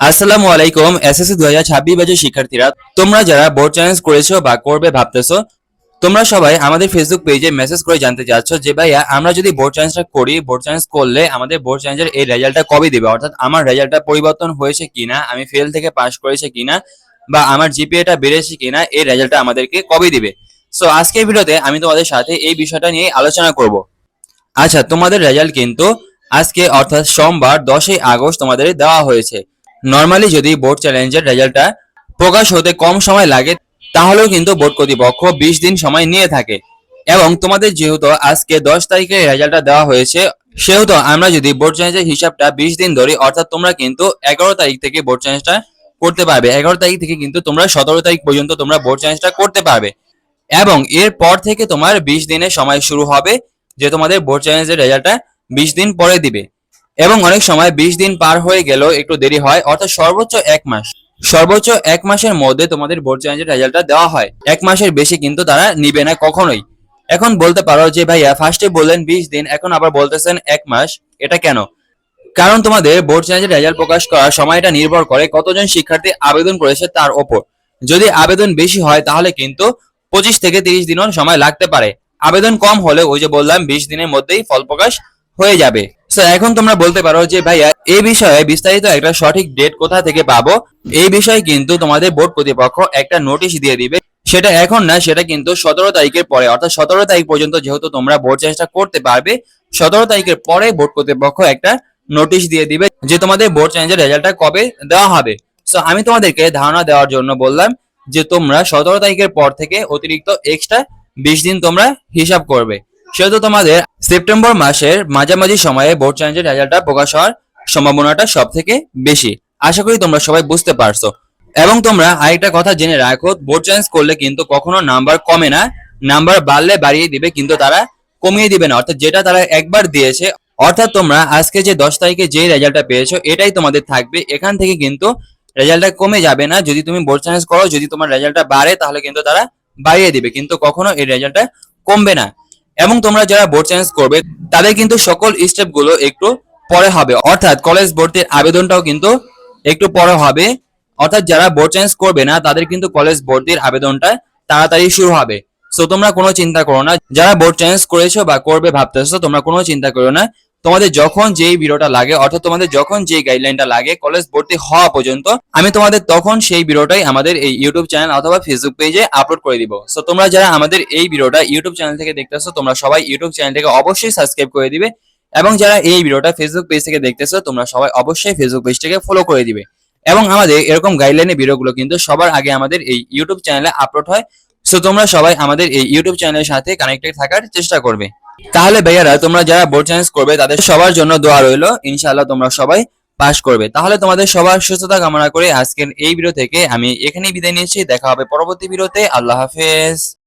আসসালামু আলাইকুম। এসএসসি 2026 ব্যাচের শিক্ষার্থীরা, তোমরা যারা বোর্ড চ্যালেঞ্জ করেছো বা করবে ভাবতেছো, তোমরা সবাই আমাদের ফেসবুক পেজে মেসেজ করে জানতে চাচ্ছ যে ভাইয়া আমরা যদি বোর্ড চ্যালেঞ্জটা করি, বোর্ড চ্যালেঞ্জ করলে আমাদের বোর্ড চ্যালেঞ্জের এই রেজাল্টটা কবে দিবে, অর্থাৎ আমার রেজাল্টটা পরিবর্তন হয়েছে কিনা, আমি ফেল থেকে পাস করেছে কিনা বা আমার জিপিএটা বেড়েছে কিনা, এই রেজাল্টটা আমাদেরকে কবে দিবে। সো আজকের ভিডিওতে আমি তোমাদের সাথে এই বিষয়টা নিয়ে আলোচনা করব। আচ্ছা, তোমাদের রেজাল্ট কিন্তু আজকে অর্থাৎ সোমবার 10ই আগস্ট তোমাদের দেওয়া হয়েছে। নর্মালি যদি বোর্ড চ্যালেঞ্জের রেজাল্টটা প্রকাশ হতে কম সময় লাগে, তাহলেও কিন্তু বোর্ড কর্তৃপক্ষ 20 দিন সময় নিয়ে থাকে। এবং তোমাদের যেহেতু আজকে 10 তারিখে রেজাল্টটা দেওয়া হয়েছে, সেহেতু আমরা যদি বোর্ড চ্যালেঞ্জের হিসাবটা 20 দিন ধরি, অর্থাৎ তোমরা কিন্তু 11 তারিখ থেকে বোর্ড চ্যালেঞ্জটা করতে পারবে। 11 তারিখ থেকে কিন্তু তোমরা 17 তারিখ পর্যন্ত তোমরা বোর্ড চ্যালেঞ্জটা করতে পারবে। এবং এরপর থেকে তোমার 20 দিনের সময় শুরু হবে, যে তোমাদের বোর্ড চ্যালেঞ্জের রেজাল্টটা 20 দিন পরে দিবে। এবং অনেক সময় 20 দিন পার হয়ে গেলেও একটু দেরি হয়, অর্থাৎ সর্বোচ্চ এক মাসের মধ্যে তোমাদের বোর্ড চ্যালেঞ্জের রেজাল্টটা দেওয়া হয়। এক মাসের বেশি কিন্তু তারা নিবে না কখনোই। এখন বলতে পারো যে ভাইয়া ফার্স্টে বললেন 20 দিন, এখন আবার বলতেছেন এক মাস, এটা কেন? কারণ তোমাদের বোর্ড চ্যালেঞ্জের রেজাল্ট প্রকাশ করার সময়টা নির্ভর করে কতজন শিক্ষার্থী আবেদন করেছে তার ওপর। যদি আবেদন বেশি হয় তাহলে কিন্তু 25 থেকে 30 দিনও সময় লাগতে পারে। আবেদন কম হলে ওই যে বললাম 20 দিনের মধ্যেই ফল প্রকাশ হয়ে যাবে। সো এখন তোমরা বলতে পারো যে ভাইয়া এই বিষয়ে বিস্তারিত একটা সঠিক ডেট কোথা থেকে পাবো। এই বিষয়ে কিন্তু তোমাদের বোর্ড কর্তৃপক্ষ একটা নোটিশ দিয়ে দিবে। সেটা এখন না, সেটা কিন্তু 17 তারিখের পরে, অর্থাৎ 17 তারিখ পর্যন্ত যেহেতু তোমরা বোর্ড চেষ্টা করতে পারবে, 17 তারিখের পরে বোর্ড কর্তৃপক্ষ একটা নোটিশ দিয়ে দিবে যে তোমাদের বোর্ড চ্যালেঞ্জের রেজাল্টটা কবে দেওয়া হবে। সো আমি তোমাদেরকে ধারণা দেওয়ার জন্য বললাম যে তোমরা 17 তারিখের পর থেকে অতিরিক্ত এক্সট্রা 20 দিন তোমরা হিসাব করবে। সেহেতু তোমাদের সেপ্টেম্বর মাসের মাঝামাঝি সময়ে বোর্ড চ্যালেঞ্জের রেজাল্টটা প্রকাশ হওয়ার সম্ভাবনাটা সব থেকে বেশি। আশা করি তোমরা সবাই বুঝতে পারছো। এবং তোমরা আরেকটা কথা জেনে রাখো, বোর্ড চ্যালেঞ্জ করলে কিন্তু কখনো নাম্বার কমে না, নাম্বার বাড়লে বাড়িয়ে দিবে, কিন্তু তারা কমিয়ে দিবে না। অর্থাৎ যেটা তারা একবার দিয়েছে, অর্থাৎ তোমরা আজকে যে 10 তারিখে যে রেজাল্টটা পেয়েছো এটাই তোমাদের থাকবে, এখান থেকে কিন্তু রেজাল্টটা কমে যাবে না। যদি তুমি বোর্ড চ্যালেঞ্জ করো, যদি তোমার রেজাল্টটা বাড়ে তাহলে কিন্তু তারা বাড়িয়ে দিবে, কিন্তু কখনো এই রেজাল্টটা কমবে না। এবং তোমরা যারা বোর্ড চ্যালেঞ্জ করবে তাদের কিন্তু সকল স্টেপ গুলো একটু পরে হবে, অর্থাৎ কলেজ ভর্তির আবেদনটাও কিন্তু একটু পরে হবে। অর্থাৎ যারা বোর্ড চ্যালেঞ্জ করবে না তাদের কিন্তু কলেজ ভর্তির আবেদনটা তাড়াতাড়ি শুরু হবে। সো তোমরা কোনো চিন্তা করো না, যারা বোর্ড চ্যালেঞ্জ করেছো বা করবে ভাবতেছো তোমরা কোনো চিন্তা করো না। তোমাদের যখন যেই ভিডিওটা লাগে, অর্থাৎ তোমাদের যখন যেই গাইডলাইনটা লাগে কলেজ ভর্তি হওয়া পর্যন্ত, আমি তোমাদের তখন সেই ভিডিওটাই আমাদের এই ইউটিউব চ্যানেল অথবা ফেসবুক পেজে আপলোড করে দিব। সো তোমরা যারা আমাদের এই ভিডিওটা ইউটিউব চ্যানেল থেকে দেখতেছো, তোমরা সবাই ইউটিউব চ্যানেলটাকে অবশ্যই সাবস্ক্রাইব করে দিবে। এবং যারা এই ভিডিওটা ফেসবুক পেজ থেকে দেখতেছো, তোমরা সবাই অবশ্যই ফেসবুক পেজটাকে ফলো করে দিবে। এবং আমাদের এরকম গাইডলাইনের ভিডিওগুলো কিন্তু সবার আগে আমাদের এই ইউটিউব চ্যানেলে আপলোড হয়। সো তোমরা সবাই আমাদের এই ইউটিউব চ্যানেলের সাথে কানেক্টেড থাকার চেষ্টা করবে। তাহলে ভাইয়ারা, তোমরা যারা বোর্ড চ্যালেঞ্জ করবে তাদের সবার জন্য দোয়া রইলো, ইনশাআল্লাহ তোমরা সবাই পাস করবে। তাহলে তোমাদের সবার সুস্থতা কামনা করে আজকের এই ভিডিও থেকে আমি এখানেই বিদায় নিচ্ছি। দেখা হবে পরবর্তী ভিডিওতে। আল্লাহ হাফেজ।